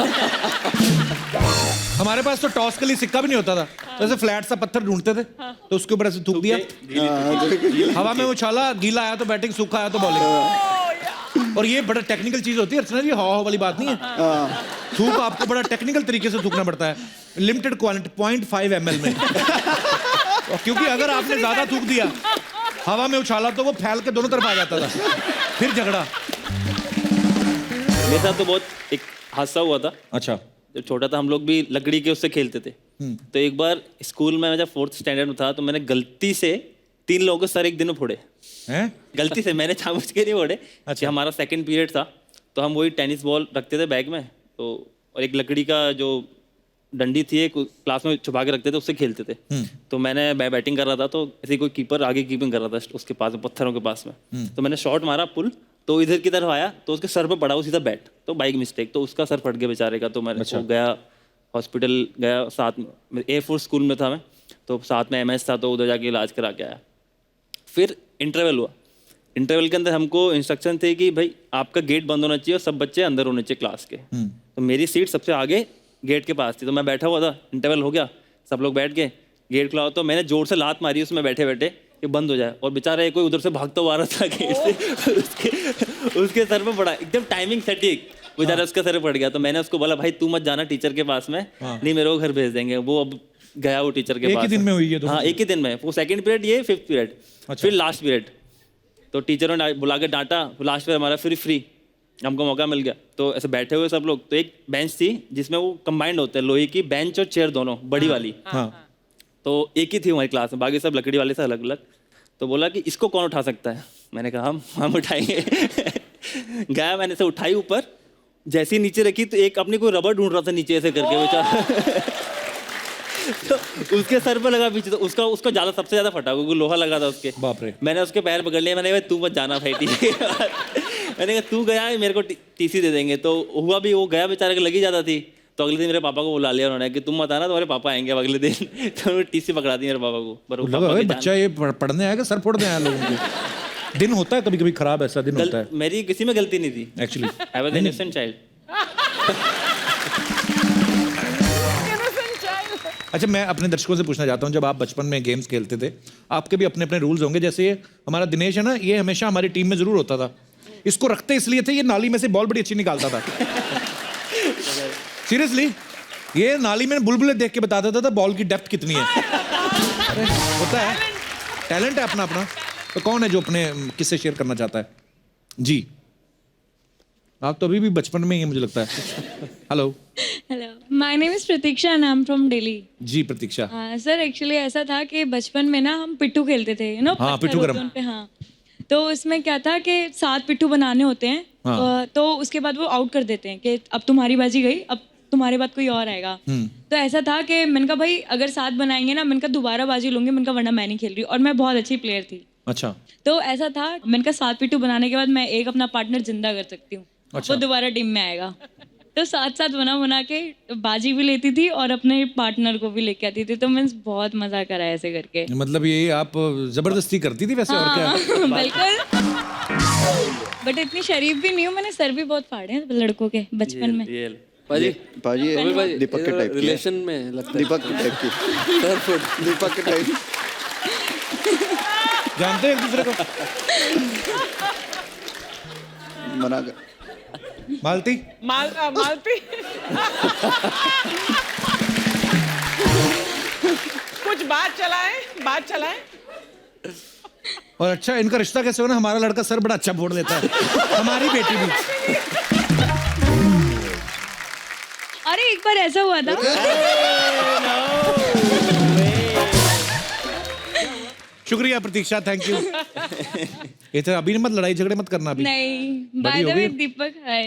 A: हमारे पास तो टॉस के लिए सिक्का भी नहीं होता था, तो ऐसे फ्लैट सा पत्थर ढूंढते थे, तो उसके ऊपर ऐसे थूक दिया, हवा में उछाला, गीला आया तो बैटिंग, सूखा आया तो बॉलिंग। और ये बड़ा टेक्निकल चीज होती है अर्चना जी, हाव वाली बात नहीं है। थूक आपको बड़ा टेक्निकल तरीके से थूकना पड़ता है, लिमिटेड क्वांटिटी 0.5 ml में। क्योंकि अगर आपने ज्यादा थूक दिया, हवा में उछाला, तो वो फैल के दोनों तरफ आ जाता था, फिर झगड़ा।
F: मेरे साथ तो बहुत एक हादसा हुआ था।
A: अच्छा।
F: जब छोटा था हम लोग भी लकड़ी के उससे खेलते थे। तो एक बार स्कूल में जब 4th स्टैंडर्ड में था, तो मैंने गलती से 3 लोगों को सर एक दिन में फोड़े।
A: हैं?
F: गलती से, मैंने जानबूझ के नहीं फोड़े। अच्छा। हमारा 2nd पीरियड था, तो हम वही टेनिस बॉल रखते थे बैग में, तो और एक लकड़ी का जो डंडी थी, एक क्लास में छुपा के रखते थे, उससे खेलते थे। तो मैं बैटिंग कर रहा था, तो ऐसे कोई कीपर आगे कीपिंग कर रहा था उसके पास में, पत्थरों के पास में। तो मैंने शॉट मारा पुल, तो इधर की तरफ आया, तो उसके सर पे पड़ा वो सीधा बैट, तो बाइक मिस्टेक, तो उसका सर फट गया बेचारे का। तो मैंने वो गया हॉस्पिटल गया, साथ में एयरफोर्स स्कूल में था मैं, तो साथ में MS था, तो उधर जाके इलाज करा के आया। फिर इंटरवल हुआ। इंटरवल के अंदर हमको इंस्ट्रक्शन थे कि भाई आपका गेट बंद होना चाहिए और सब बच्चे अंदर होने चाहिए क्लास के। तो मेरी सीट सबसे आगे गेट के पास थी, तो मैं बैठा हुआ था, इंटरवल हो गया, सब लोग बैठ गए, गेट खुला, तो मैंने जोर से लात मारी उसमें बैठे बैठे कि बंद हो जाए, और बेचारा कोई उधर से भागता हुआ आ रहा था गेट से, उसके सर पे पड़ा, एकदम टाइमिंग सटीक, बेचारा उसके सर पे पड़ गया। तो मैंने उसको बोला भाई तू मत जाना टीचर के पास में, नहीं मेरे को घर भेज देंगे। वो अब गया वो टीचर के पास।
A: एक ही दिन में हुई है?
F: हाँ, एक ही दिन में, वो 2nd पीरियड, ये 5th पीरियड, फिर लास्ट पीरियड। तो टीचरों ने बुला के डांटा, लास्ट पीरियड हमारा फिर फ्री, हमको मौका मिल गया तो ऐसे बैठे हुए सब लोग, तो एक बेंच थी जिसमें वो कंबाइंड होते हैं, लोहे की बेंच और चेयर दोनों बड़ी वाली।
A: हाँ
F: तो एक ही थी हमारी क्लास में, बाकी सब लकड़ी वाले से अलग अलग। तो बोला कि इसको कौन उठा सकता है, मैंने कहा हम उठाएंगे। गया, मैंने से उठाई ऊपर, जैसे ही नीचे रखी तो एक अपनी कोई रबर ढूंढ रहा था नीचे ऐसे करके बेचारा। तो उसके सर पर लगा पीछे, तो उसका ज्यादा सबसे ज्यादा फटा क्योंकि लोहा लगा था उसके।
A: बाप रे।
F: मैंने उसके पैर पकड़ लिए, मैंने कहा तू मत जाना भाई, ठीक है। मैंने कहा तू गया मेरे को टीसी दे देंगे। तो हुआ भी, वो गया बेचारे को लगी जाता थी। तो अगले दिन मेरे पापा को बुला लिया उन्होंने कि तुम मत आना, तुम्हारे पापा आएंगे अब अगले दिन। तो उन्होंने टीसी पकड़ा दी मेरे पापा को। पर वो
A: लगा
F: पापा
A: भाई
F: के
A: बच्चा ये पढ़ने आएगा, सर फोड़ने आया लोगों के। दिन होता है कभी कभी खराब, ऐसा दिन होता है
F: मेरी किसी में गलती नहीं थी
A: actually.
F: I was an innocent child.
A: अच्छा, मैं अपने दर्शकों से पूछना चाहता हूँ, जब आप बचपन में गेम्स खेलते थे आपके भी अपने अपने रूल्स होंगे। जैसे ये हमारा दिनेश है ना, ये हमेशा हमारी टीम में जरूर होता था। इसको रखते इसलिए थे, ये नाली में से बॉल बड़ी अच्छी निकालता था। सीरियसली, ये नाली में बुलबुले देख के बता देता था बॉल की डेप्थ कितनी है। अरे होता है, टैलेंट है अपना अपना। तो कौन है जो अपने किससे शेयर करना चाहता है? जी, आप तो अभी भी बचपन में ही है मुझे लगता है। Hello.
G: Hello, my name is Pratiksha and I am from Delhi.
A: Ji Pratiksha.
G: Sir actually ऐसा था कि बचपन में ना हम पिट्ठू खेलते थे, यू नो।
A: हाँ, पिट्ठू गरम।
G: पे, हाँ। तो उसमें क्या था कि 7 पिट्ठू बनाने होते हैं।
A: हाँ।
G: तो उसके बाद वो आउट कर देते हैं कि अब तुम्हारी बाजी गई, अब तुम्हारे बाद कोई और आएगा। तो ऐसा था कि मैंने कहा भाई अगर 7 बनाएंगे ना, मैंने कहा दोबारा बाजी लूंगी, मैंने कहा वरना मैं नहीं खेल रही। और मैं बहुत अच्छी प्लेयर थी।
A: अच्छा।
G: तो ऐसा था, मैंने कहा 7 पिट्ठू बनाने के बाद मैं एक अपना पार्टनर जिंदा कर सकती हूँ।
A: अच्छा।
G: वो दोबारा टीम में आएगा। तो 7 बना के बाजी भी लेती थी और अपने पार्टनर को भी लेके आती थी। तो मैं बहुत मजा करा ऐसे करके।
A: मतलब ये आप जबरदस्ती करती थी वैसे? और क्या?
G: बिल्कुल। बट इतनी शरीफ भी नहीं हूँ, मैंने सर भी बहुत फाड़े हैं लड़कों के बचपन में।
B: पाजी
D: पाजी दीपक के टाइप की है।
B: रिलेशन में लगता है।
D: दीपक के टाइप की। दीपक के टाइप।
A: जानते हैं एक दूसरे को?
D: मना कर।
A: मालती।
E: मालती। कुछ बात चलाएं।
A: और अच्छा, इनका रिश्ता कैसे हो ना, हमारा लड़का सर बड़ा अच्छा फोड़ देता है, हमारी बेटी भी।
G: अरे एक बार ऐसा हुआ था।
A: शुक्रिया प्रतीक्षा, थैंक यू। ये तो अभी मत लड़ाई झगड़े मत करना अभी।
G: नहीं, बाय द वे दीपक है।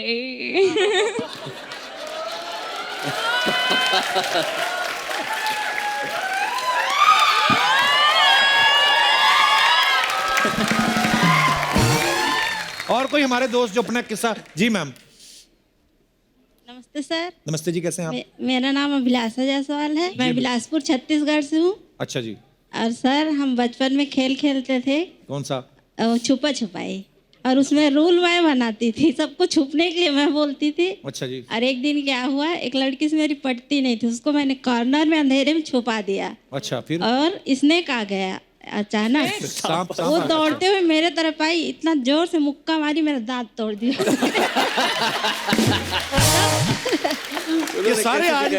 A: और कोई हमारे दोस्त जो अपना किस्सा? जी मैम।
H: नमस्ते सर।
A: नमस्ते जी, कैसे हैं आप?
H: मेरा नाम अभिलाषा जायसवाल है। मैं बिलासपुर छत्तीसगढ़ से हूँ।
A: अच्छा जी।
H: और सर हम बचपन में खेल खेलते थे,
A: कौन सा?
H: छुपा छुपाई। और उसमें रूल मैं बनाती थी, सबको छुपने के लिए मैं बोलती थी।
A: अच्छा जी।
H: और एक दिन क्या हुआ, एक लड़की से मेरी पटती नहीं थी, उसको मैंने कॉर्नर में अंधेरे में छुपा दिया।
A: अच्छा, फिर?
H: और स्नेक आ गया अचानक।
A: सांप
H: वो दौड़ते हुए मेरे तरफ आई, इतना जोर से मुक्का मारी, मेरा दांत तोड़ दिया।
A: ये सारे आज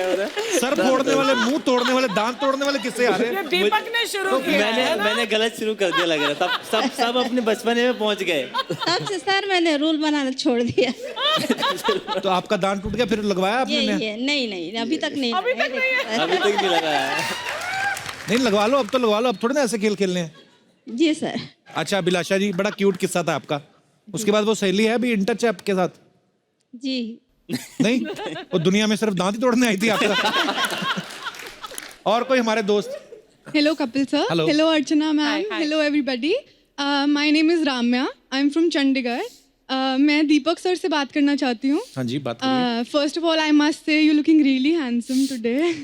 A: सर फोड़ने वाले, मुंह तोड़ने वाले, दांत तोड़ने वाले किससे आ रहे हैं?
E: दीपक ने शुरू किया है ना?
F: मैंने गलत शुरू कर दिया लग रहा था। सब अपने बचपने में पहुंच गए।
H: तब से सर मैंने रूल बनाना छोड़ दिया।
A: तो आपका दांत टूट गया, फिर लगवाया आपने?
H: ये नहीं, अभी तक नहीं।
F: अभी तक नहीं लगाया।
A: नहीं, लगवा लो, अब तो लगवा लो, अब थोड़े ना ऐसे खेल खेलने हैं।
H: जी सर।
A: अच्छा अभिलाषा जी, बड़ा क्यूट किस्सा था आपका। उसके बाद वो सहेली है अभी इन टच है आपके साथ?
H: जी
A: नहीं, वो दुनिया में सिर्फ दांत ही तोड़ने आई थी आपका। और कोई हमारे दोस्त?
I: Hello, Kapil sir.
A: Hello.
I: Hello, Archana ma'am.
E: Hi.
I: Hello, everybody. My name is Ramya. I'm from Chandigarh. मैं दीपक सर से बात करना चाहती हूँ.
A: हाँ जी, बात करिए।
I: First of all, I must say you're looking really handsome today.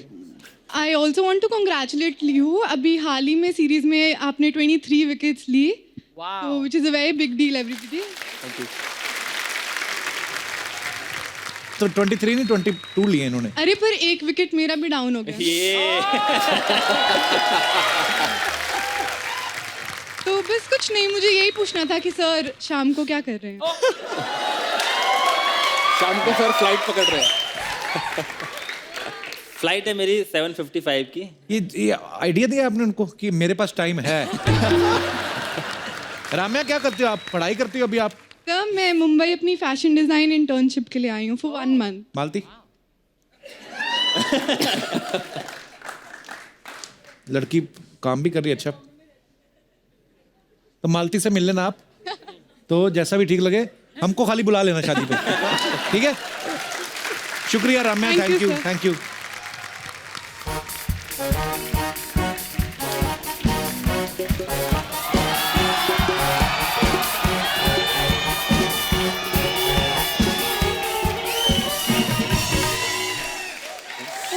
I: I also want to congratulate you. अभी हाल ही में सीरीज में आपने 23 विकेट्स ली.
E: Wow.
I: So, which is a very big deal, everybody.
F: Thank you.
A: तो 23 नहीं 22 लिए इन्होंने।
I: अरे पर एक विकेट मेरा भी डाउन हो गया.
F: ये
I: तो बस कुछ नहीं, मुझे यही पूछना था कि सर शाम को क्या कर रहे हैं.
B: शाम को सर फ्लाइट पकड़ रहे हैं.
F: फ्लाइट है मेरी 7:55 की।
A: ये आइडिया दिया आपने उनको कि मेरे पास टाइम है। राम्या क्या करते हो आप? पढ़ाई करती हो अभी आप?
I: तब मैं मुंबई अपनी फैशन डिज़ाइन इंटर्नशिप के लिए आई हूँ फॉर 1 month.
A: मालती लड़की काम भी कर रही है अच्छा, तो मालती से मिल लेना आप, तो जैसा भी ठीक लगे हमको खाली बुला लेना शादी पे, ठीक है? शुक्रिया Ramya,
I: Thank you,
A: thank you,
I: sir.
A: Thank you.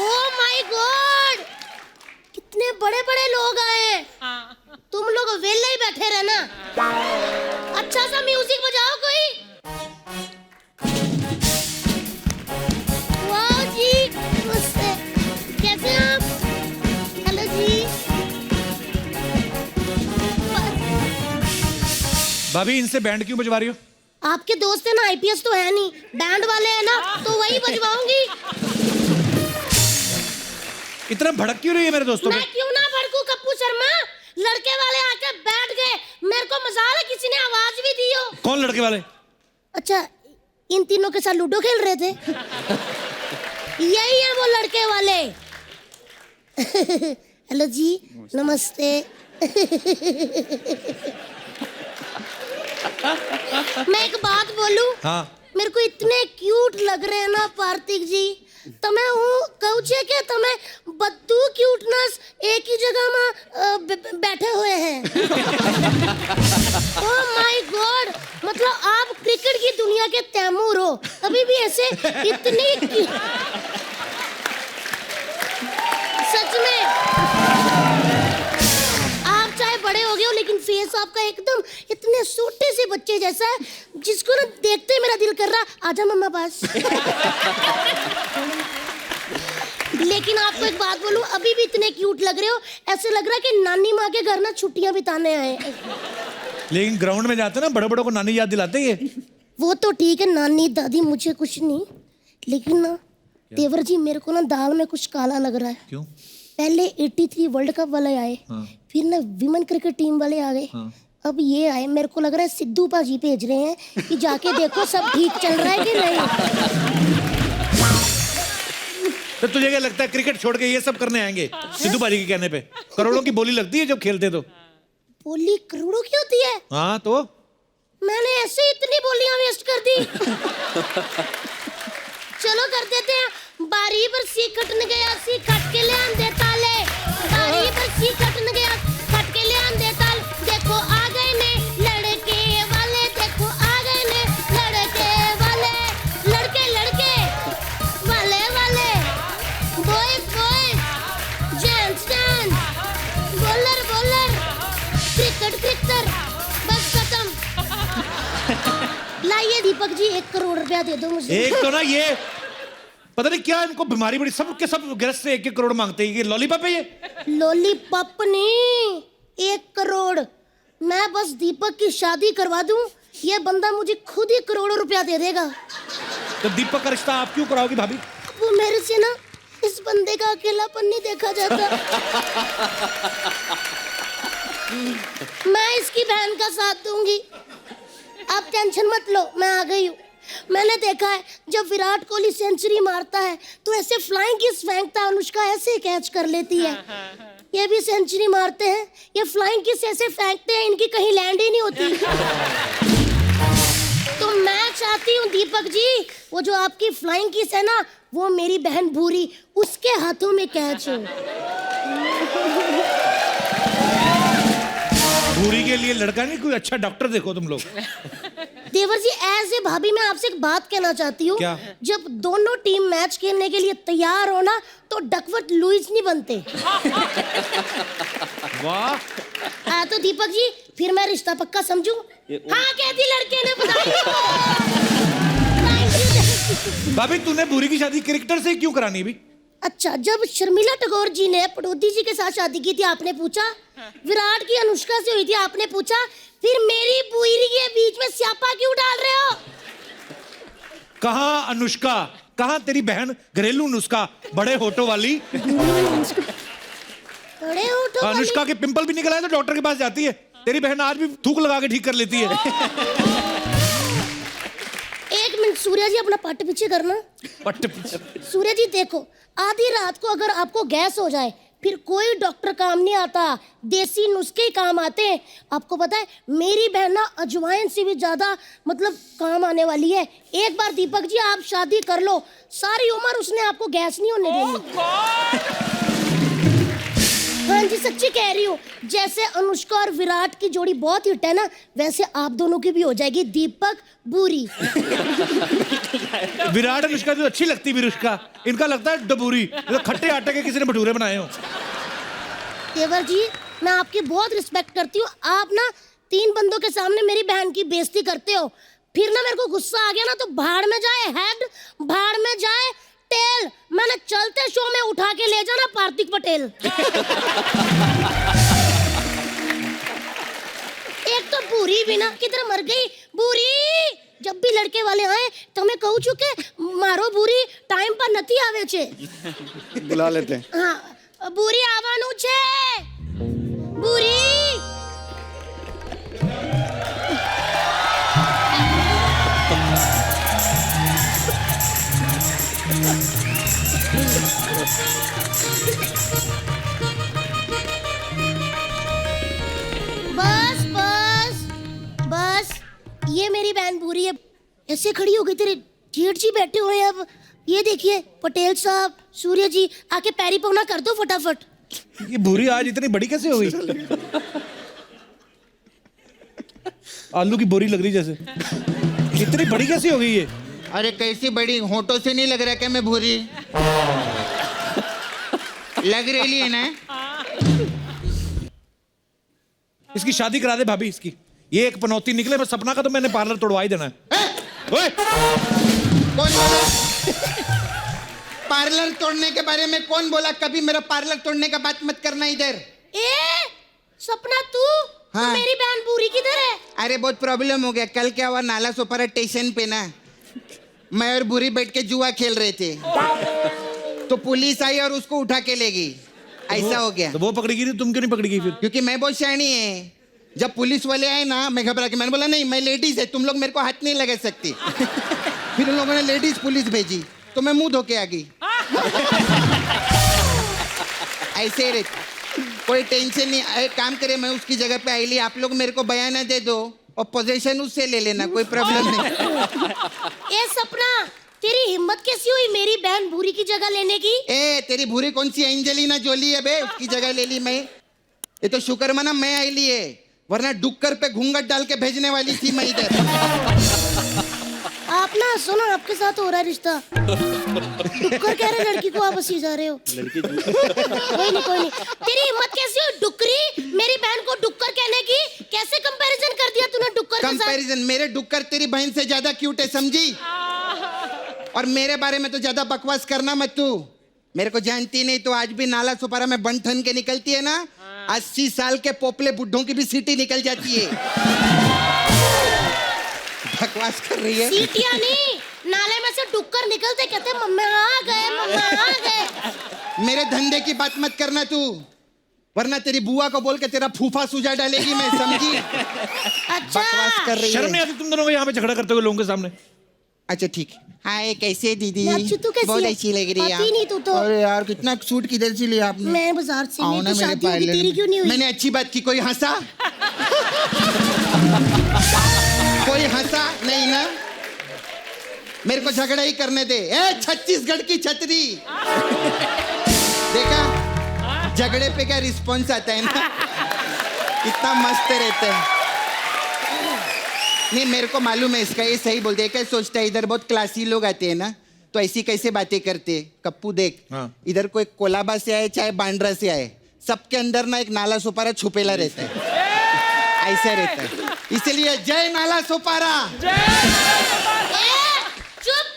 J: Oh my God, कितने बड़े बड़े लोग आए हैं। तुम लोग वेले ही बैठे रहना। अच्छा सा म्यूजिक बजाओ कोई। वाह जी, नमस्ते, कैसे हैं आप? हेलो जी।
A: भाभी इनसे बैंड क्यों बजवा रही हो?
J: आपके दोस्त है ना, आईपीएस तो है नहीं, बैंड वाले हैं ना, तो वही बजवाऊंगी।
A: इतना भड़क क्यों रही है मेरे दोस्तों पे?
J: मैं क्यों ना भड़कू कप्पू शर्मा, लड़के वाले आके बैठ गए, मेरे को मजाल है किसी ने आवाज भी दी हो।
A: कौन लड़के वाले?
J: अच्छा, इन तीनों के साथ लूडो खेल रहे थे। यही है वो लड़के वाले। हेलो जी, नमस्ते। मैं एक बात बोलूं?
A: हाँ।
J: मेरे को इतने क्यूट लग रहे हैं ना पार्थिक जी, તમે હું કહું છે કે તમે બધું ક્યુટનેસ એક ही जगह में बैठे हुए हैं। ओह माय गॉड, मतलब आप क्रिकेट की दुनिया के तैमूर हो, अभी भी ऐसे इतनी सच में आप चाहे बड़े हो गए हो, लेकिन फेस आपका एकदम इतने छोटे से बच्चे जैसा है, जिसको ना देखते ही मेरा दिल कर रहा आजा मम्मा पास। लेकिन आपको एक बात बोलूं, अभी भी इतने क्यूट लग रहे हो, ऐसे लग रहा है कि नानी माँ के घर ना छुट्टियां बिताने आए हैं।
A: लेकिन ग्राउंड में जाते ना बड़े बड़ों को नानी याद दिलाते ये।
J: वो तो ठीक है, नानी दादी मुझे कुछ नहीं, लेकिन ना तेवर जी मेरे को ना दाल में कुछ काला लग रहा है।
A: क्यों?
J: पहले 83 वर्ल्ड कप वाले आए, फिर ना विमेन क्रिकेट टीम वाले आ गए, अब ये आए। मेरे को लग रहा है सिद्धू पाजी भेज रहे हैं कि जाके देखो सब ठीक चल रहा है कि नहीं।
A: तो तुझे क्या लगता है क्रिकेट छोड़ के ये सब करने आएंगे सिद्धू पाजी के कहने पे? करोड़ों की बोली लगती है जब खेलते तो।
J: बोली करोड़ों की होती है?
A: हाँ तो
J: मैंने ऐसे ही इतनी बोलियां वेस्ट कर दी। चलो कर देते हैं। बारी पर सी कटन गया, सी कट के ले आंदे ताले। बारी पर सी कटन गया, कट के ले आंदे ताल। देखो आ गए ने लड़के वाले, देखो आ गए ने लड़के वाले, लड़के लड़के वाले वाले, boys boys, gents gents, bowler bowler, cricket cricketer, बस खत्म। लाइए दीपक जी 1 करोड़ रुपया दे दो मुझे।
A: एक तो ना ये पता नहीं क्या इनको बीमारी बड़ी, सब के सब ग्रस्त से 1-1 करोड़ मांगते हैं। ये लॉलीपॉप है ये?
J: लॉलीपॉप नहीं, 1 करोड़। मैं बस दीपक की शादी करवा दूं, ये बंदा मुझे खुद ही करोड़ों रुपया दे देगा।
A: तो दीपक का रिश्ता आप क्यों कराओगी भाभी?
J: वो मेरे से ना इस बंदे का अकेलापन नहीं देखा जाता। मैं इसकी बहन का साथ दूंगी, आप टेंशन मत लो, मैं आ गई हूँ। मैंने देखा है जब विराट कोहली सेंचुरी मारता है तो ऐसे फ्लाइंग किस फेंकता है, अनुष्का ऐसे कैच कर लेती है। ये भी सेंचुरी मारते हैं, ये फ्लाइंग किस ऐसे फेंकते हैं, इनकी कहीं लैंड ही नहीं होती। तो मैं चाहती हूँ दीपक जी, वो जो आपकी फ्लाइंग किस है ना, वो मेरी बहन भूरी, उसके हाथों में कैच हो।
A: भूरी के लिए लड़का नहीं, कोई अच्छा डॉक्टर देखो तुम लोग।
J: देवर जी एज ए भाभी मैं आपसे एक बात कहना चाहती हूँ।
A: क्या?
J: जब दोनों टीम मैच खेलने के लिए तैयार हो ना, तो डकवर्थ लुईस नहीं बनते।
A: वाह।
J: तो दीपक जी फिर मैं रिश्ता पक्का समझूं? हाँ कहती लड़के ने, बधाई।
A: भाभी तूने भूरी की शादी क्रिकेटर से क्यों करानी भी?
J: अच्छा, जब शर्मिला टैगोर जी ने पड़ोदी जी के साथ शादी की थी, आपने पूछा। विराट की अनुष्का से हुई थी, आपने पूछा। फिर मेरी बुरी के बीच में स्यापा क्यों डाल रहे हो?
A: कहाँ अनुष्का, कहाँ तेरी बहन घरेलू नुस्खा, बड़े होठों वाली।
J: बड़े होठों वाली?
A: अनुष्का के पिंपल भी निकल आए तो डॉक्टर के पास जाती है। तेरी बहन आज भी थूक लगा के ठीक कर लेती है।
J: एक मिनट सूर्या जी अपना पट पीछे करना।
A: पट पीछे।
J: सूर्या जी देखो, आधी रात को अगर आपको गैस हो जाए फिर कोई डॉक्टर काम नहीं आता, देसी नुस्खे ही काम आते हैं। आपको पता है मेरी बहन ना अजवाइन से भी ज्यादा मतलब काम आने वाली है। एक बार दीपक जी आप शादी कर लो, सारी उम्र उसने आपको गैस नहीं होने देनी। हाँ जी सच्ची कह रही हूँ, जैसे अनुष्का और विराट की जोड़ी बहुत हिट है ना, वैसे आप दोनों की भी हो जाएगी, दीपक बूरी।
A: विराट अनुष्का जो अच्छी लगती विरुष्का, इनका लगता है डबूरी, तो खट्टे आटे के किसी ने भटूरे बनाए हो।
J: केवल जी मैं आपकी बहुत रिस्पेक्ट करती हूँ, आप ना 3 बंदों के सामने मेरी बहन की बेइज्जती करते हो, फिर ना मेरे को गुस्सा आ गया ना तो भाड़ में जाए हेड, भाड़ में जाए टेल, मैंने चलते शो में उठा के ले जाना पार्थिक पटेल। एक तो बूरी भी ना किधर मर गई बूरी, जब भी लड़के वाले आए तो मैं कहूँ चुके मारो बूरी, टाइम पर नती आवे छे।
D: बुला लेते हैं।
J: हाँ बूरी आवानू छे बूरी। बस बस बस, ये मेरी बहन बूरी है, ऐसे खड़ी हो गई, तेरे जेठ जी बैठे हुए हैं। अब ये देखिए पटेल साहब, सूर्य जी, आके पैरी पौना कर दो फटाफट।
A: ये बुरी आज इतनी बड़ी कैसे हो गई? आलू की बोरी लग रही जैसे, इतनी बड़ी कैसे हो गई ये?
C: अरे कैसी बड़ी, होठों से नहीं लग रहा क्या मैं भूरी? लग रही है ना।
A: इसकी शादी करा दे भाभी इसकी, ये एक पनौती निकले, बस सपना का तो मैंने पार्लर तोड़वा ही देना है। ओए!
C: कौन बोला? पार्लर तोड़ने के बारे में कौन बोला? कभी मेरा पार्लर तोड़ने का बात मत करना इधर।
J: ए सपना तू,
C: हाँ।
J: मेरी बहन बूरी किधर है?
C: अरे बहुत प्रॉब्लम हो गया, कल क्या हुआ, नाला सोपारा स्टेशन पे ना मैं और बुरी बैठ के जुआ खेल रहे थे, तो पुलिस आई और उसको उठा के ले गई। ऐसा हो गया।
A: तो वो पकड़ेगी नहीं, तुम क्यों नहीं पकड़ेगी फिर?
C: क्योंकि मैं बहुत शैनी है, जब पुलिस वाले आए ना मैं घबरा के मैंने बोला नहीं मैं लेडीज है, तुम लोग मेरे को हाथ नहीं लगा सकती। फिर उन लोगों ने लेडीज पुलिस भेजी तो मैं मुंह धो के आ गई। ऐसे ही रहता, कोई टेंशन नहीं। एक काम करे, मैं उसकी जगह पे आई ली, आप लोग मेरे को बयाना दे दो और पोजीशन उससे ले लेना, कोई प्रॉब्लम नहीं।
J: ए सपना, तेरी हिम्मत कैसी हुई मेरी बहन भूरी की जगह लेने की?
C: ए तेरी भूरी कौन सी एंजेलिना जोली है बे, उसकी जगह ले ली मैं। ये तो शुक्र मना मैं आई ली है, वरना डुक्कर पे घूंघट डाल के भेजने वाली थी मैं इधर।
J: आप ना सुनो, आपके साथ हो रहा है रिश्ता। डुक्कर कह रहे लड़की को आप हंसी जा रहे हो। कोई नहीं कोई नहीं। तेरी हिम्मत कैसी हुई डुक्करी मेरी बहन को डुक्कर कहने की? कैसे कंपैरिजन कर दिया तूने डुक्कर के साथ?
C: कंपैरिजन, मेरे डुक्कर तेरी बहन से ज्यादा क्यूट है, समझी? और मेरे बारे में तो ज्यादा बकवास करना मत तू, मेरे को जानती नहीं तो आज भी नाला सुपारा में बन ठन के निकलती है ना, 80 साल के पोपले बुड्ढों की भी सीटी निकल जाती है। बकवास कर रही है।
J: सीटियां नहीं, नाले में से डुक्कर निकलते कहते मम्मा आ गए, मम्मा आ गए।
C: मेरे धंधे की बात मत करना तू, वरना तेरी बुआ को बोल के तेरा फूफा सुझा डालेगी मैं, समझी?
J: अच्छा
C: बकवास कर रही
A: शर्म
C: है।
A: नहीं आती तुम दोनों को यहाँ पे झगड़ा करते हुए लोगों के सामने?
C: अच्छा ठीक। हाय कैसे दीदी?
J: अच्छी, तू कैसी
C: बहुत
J: है?
C: अच्छी लग रही है
J: आती नहीं तू तो।
C: अरे यार कितना सूट किधर से लिया आपने?
J: मैं बाजार से
C: आओ
J: ली,
C: ना
J: तो
C: मेरे
J: शादी होगी,
C: पार्लर
J: तेरी
C: में।
J: क्यों नहीं हुई?
C: मैंने अच्छी बात की, कोई हंसा? कोई हंसा नहीं ना? मेरे को झगड़ा ही करने दे। ए छत्तीसगढ़ की छतरी, देखा झगड़े पे क्या रिस्पॉन्स आता है ना, कितना मस्त रहता है। नहीं मेरे को मालूम है इसका, ये सही बोलते हैं। क्या सोचता है इधर बहुत क्लासी लोग आते हैं ना, तो ऐसी कैसे बातें करते हैं। कप्पू देख,
A: हाँ।
C: इधर कोई कोलाबा से आए चाहे बांद्रा से आए, सबके अंदर ना एक नाला सोपारा छुपेला रहता है, ऐसा रहता है। इसलिए जय नाला सोपारा।
J: चुप,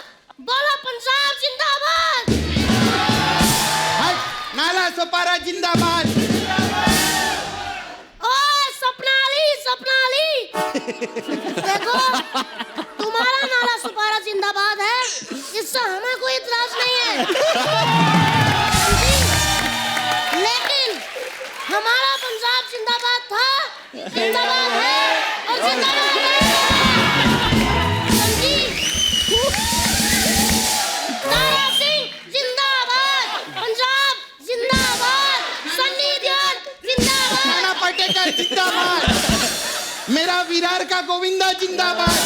J: बोलो पंजाब जिंदाबाद।
C: हट, नाला सोपारा जिंदाबाद।
J: ओ सपना अली देखो तुम्हारा नाला सुपारा जिंदाबाद है, इससे हमें कोई इतराज नहीं है, लेकिन हमारा पंजाब जिंदाबाद था, जिंदाबाद है और जिंदाबाद है, समझी?
C: जिंदाबाद, मेरा विरार का गोविंदा जिंदाबाद।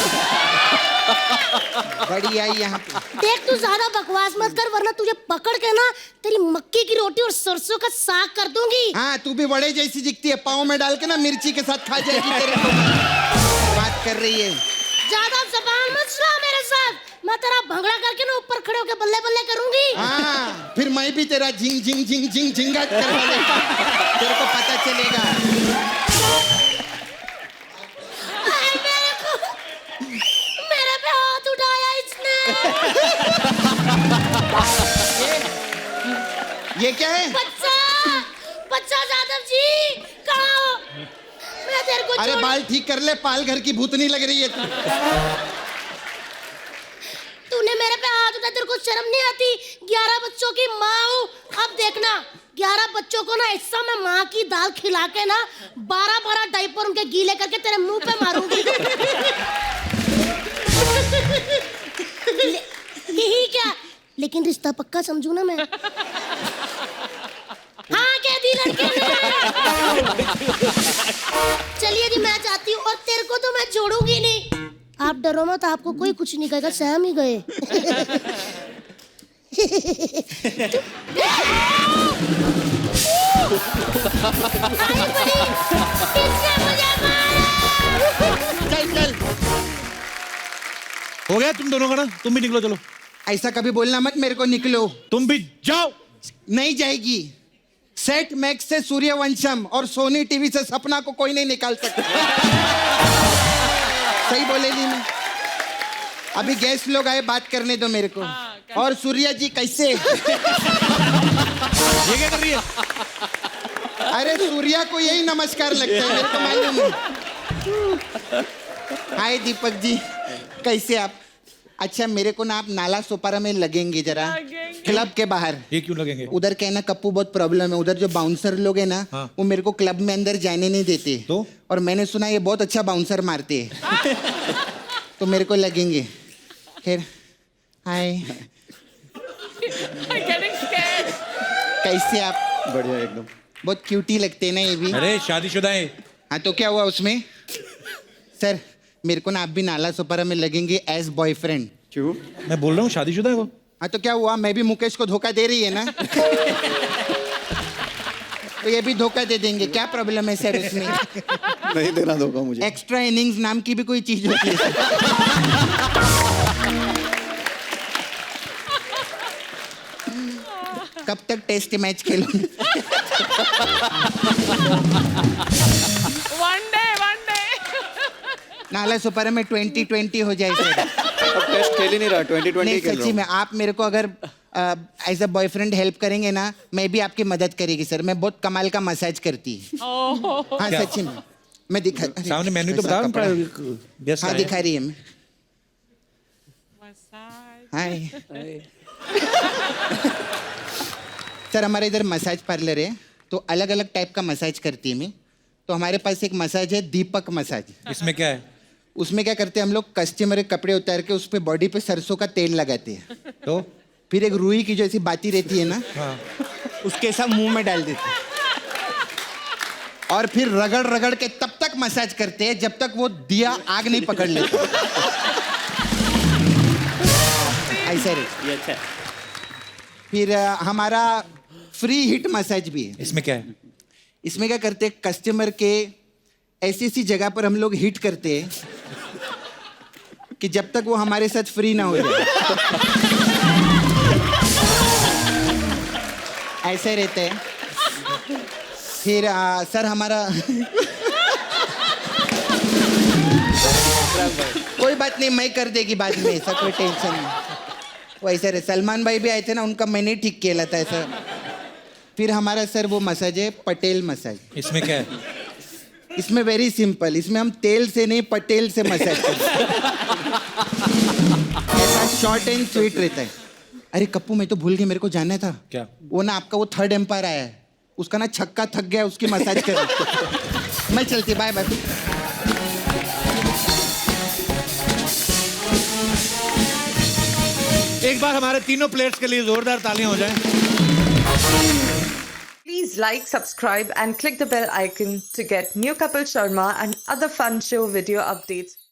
C: बड़ी आई यहाँ पे।
J: देख तू ज्यादा बकवास मत कर वरना तुझे पकड़ के ना तेरी मक्की की रोटी और सरसों का साग कर दूंगी।
C: हाँ तू भी बड़े जैसी दिखती है, पाँव में डाल के ना मिर्ची के साथ खा जाएगी तेरे को। बात कर रही है।
J: ज्यादा जबान मत चला मेरे साथ, मैं तेरा भंगड़ा करके ना ऊपर खड़े होके बल्ले बल्ले करूंगी।
C: हाँ फिर मैं भी तेरा झिंग झिंग झिंग झिंग झिंगा करवा देगा, तेरे को पता चलेगा।
J: मेरे पे हाथ उठाया इसने।
C: ये क्या है?
J: बच्चा यादव जी कहाँ हो? मैं तेरे को
C: अरे बाल ठीक कर ले, पाल घर की भूतनी लग रही है तू।
J: तूने मेरे पे हाथ उठाया, तेरे को शर्म नहीं आती? 11 बच्चों की माँ हूँ। अब देखना 11 बच्चों को ना ऐसा मैं माँ की दाल खिला के ना 12 डायपर उनके गीले करके तेरे मुंह पे मारूंगी। यही क्या, लेकिन रिश्ता पक्का समझू ना मैं। हाँ कह दी लड़के ने। चलिए जी मैं जाती हूँ, और तेरे को तो मैं छोड़ूंगी नहीं। आप डरो मत, आपको कोई कुछ नहीं कहेगा, सहम ही गए।
C: चल चल
A: हो गया तुम दोनों का ना, तुम भी निकलो चलो।
C: ऐसा कभी बोलना मत मेरे को, निकलो।
A: तुम भी जाओ।
C: नहीं जाएगी। सेट मैक्स से सूर्यवंशम और सोनी टीवी से सपना को कोई नहीं निकाल सकता। सही बोले नहीं मैं? अभी गेस्ट लोग आए, बात करने दो मेरे को। और सूर्या जी कैसे?
A: ये क्या कर रही है?
C: अरे सूर्या को यही नमस्कार लगता है, मेरे को मालूम है। हाय दीपक जी, कैसे आप? अच्छा मेरे को ना आप नाला सोपारा में लगेंगे जरा, क्लब के बाहर।
A: ये क्यों लगेंगे?
C: उधर क्या है ना कप्पू, बहुत प्रॉब्लम है। उधर जो बाउंसर लोग हैं ना,
A: हाँ।
C: वो मेरे को क्लब में अंदर जाने नहीं देते।
A: तो?
C: और मैंने सुना ये बहुत अच्छा बाउंसर मारते हैं। तो मेरे को लगेंगे। फिर हाय कैसे आप?
D: बढ़िया एकदम।
C: बहुत क्यूटी लगते हैं ना ये भी।
A: अरे शादीशुदा है।
C: हाँ तो क्या हुआ उसमें? सर मेरे को ना आप भी नाला सोपारा में लगेंगे एज बॉयफ्रेंड।
D: क्यों?
A: मैं बोल रहा हूँ शादीशुदा है वो।
C: हाँ तो क्या हुआ, मैं भी मुकेश को धोखा दे रही है ना। तो ये भी धोखा दे देंगे, क्या प्रॉब्लम है सर इसमें?
D: नहीं देना धोखा मुझे।
C: एक्स्ट्रा इनिंग्स नाम की भी कोई चीज होती है? कब तक टेस्ट मैच खेलूंगी?
E: वन डे
C: नाला सुपारा में 2020 हो जाए सर।
D: अब टेस्ट खेल ही नहीं रहा, 2020
C: नहीं
D: खेल रहा
C: सच्ची में आप मेरे को अगर एज अ बॉयफ्रेंड हेल्प करेंगे ना, मैं भी आपकी मदद करेगी सर। मैं बहुत कमाल का मसाज करती है। हाँ
A: क्या?
C: सच्ची में मैं दिखा।
A: सामने मेन्यू तो
C: ऐसा
A: बताओ।
C: कपड़ा।
A: व्यस्त
C: हाँ
A: आए।
C: दिखा रही है मैं। हाय सर, हमारे इधर मसाज पार्लर है, तो अलग अलग टाइप का मसाज करती है मैं। तो हमारे पास एक मसाज है दीपक मसाज।
A: इसमें क्या है?
C: उसमें क्या करते हैं हम लोग, कस्टमर के कपड़े उतार के उस पे बॉडी पे सरसों का तेल लगाते हैं।
A: तो
C: फिर एक रुई की जो ऐसी बाती रहती है ना, उसके सब मुंह में डाल देते हैं। और फिर रगड़ रगड़ के तब तक मसाज करते हैं जब तक वो दिया आग नहीं पकड़ लेता। ऐसा रहता।
F: ये अच्छा है।
C: फिर हमारा फ्री हिट मसाज भी है।
A: इसमें क्या है?
C: इसमें क्या करते हैं, कस्टमर के ऐसी ऐसी जगह पर हम लोग हिट करते हैं कि जब तक वो हमारे साथ फ्री ना हो जाए। ऐसे रहते हैं। फिर सर हमारा कोई बात नहीं, मैं कर देगी बाद में, ऐसा कोई टेंशन नहीं। वो ऐसे रहे, सलमान भाई भी आए थे ना, उनका मैंने ठीक किया था ऐसा। फिर हमारा सर वो मसाज है पटेल मसाज।
A: इसमें क्या है?
C: इसमें वेरी सिंपल, इसमें हम तेल से नहीं पटेल से मसाज करते हैं। ऐसा शॉर्ट एंड स्वीट रहता है। अरे कप्पू मैं तो भूल गई, मेरे को जानना था।
A: क्या?
C: वो ना आपका वो थर्ड एम्पायर आया है, उसका ना छक्का थक गया, उसकी मसाज कर। मैं चलती, बाय बाय।
A: एक बार हमारे तीनों प्लेयर्स के लिए जोरदार तालियां हो जाएं।
K: Please Please like, subscribe and click the bell icon to get new Kapil Sharma and other fun show video updates.